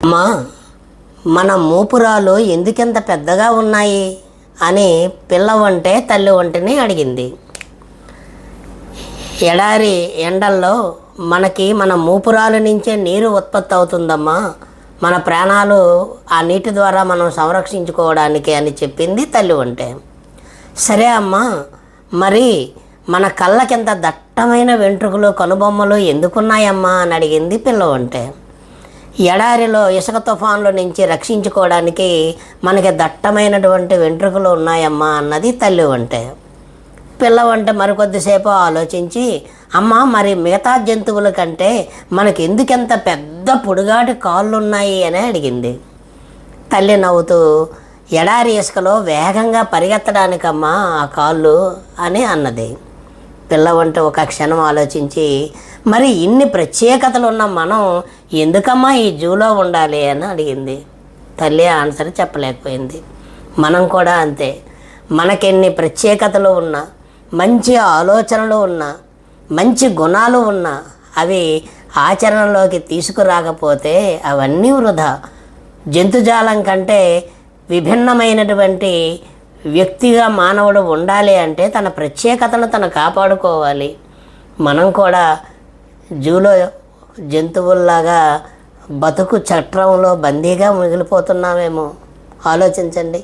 అమ్మా, మన మూపురాలు ఎందుకెంత పెద్దగా ఉన్నాయి అని పిల్ల వంటే తల్లి వంటిని అడిగింది. ఎడారి ఎండల్లో మనకి మన మూపురాల నుంచే నీరు ఉత్పత్తి అవుతుందమ్మా, మన ప్రాణాలు ఆ నీటి ద్వారా మనం సంరక్షించుకోవడానికి అని చెప్పింది తల్లి వంటే. సరే అమ్మా, మరి మన కళ్ళకింత దట్టమైన వెంట్రుకలు కనుబొమ్మలు ఎందుకున్నాయమ్మా అని అడిగింది పిల్ల వంటే. ఎడారిలో ఇసుక తుఫాన్ల నుంచి రక్షించుకోవడానికి మనకి దట్టమైనటువంటి వెంట్రుకలు ఉన్నాయమ్మా అన్నది తల్లి వంటే. పిల్ల వంట మరికొద్దిసేపు ఆలోచించి, అమ్మ మరి మిగతా జంతువుల కంటే మనకి ఎందుకెంత పెద్ద పొడుగాటి కాళ్ళు ఉన్నాయి అని అడిగింది. తల్లి నవ్వుతూ, ఎడారి ఇసుకలో వేగంగా పరిగెత్తడానికమ్మా ఆ కాళ్ళు అని అన్నది. పిల్ల వంట ఒక క్షణం ఆలోచించి, మరి ఇన్ని ప్రత్యేకతలు ఉన్న మనం ఎందుకమ్మా ఈ జూలో ఉండాలి అని అడిగింది. తల్లి ఆన్సర్ చెప్పలేకపోయింది. మనం కూడా అంతే, మనకెన్ని ప్రత్యేకతలు ఉన్నా, మంచి ఆలోచనలు ఉన్నా, మంచి గుణాలు ఉన్నా, అవి ఆచరణలోకి తీసుకురాకపోతే అవన్నీ వృధా. జంతుజాలం కంటే విభిన్నమైనటువంటి వ్యక్తిగా మానవుడు ఉండాలి అంటే తన ప్రత్యేకతను తను కాపాడుకోవాలి. మనం కూడా జూలో జంతువుల్లాగా బతుకు చట్రంలో బందీగా మిగిలిపోతున్నామేమో. ఆలోచించండి.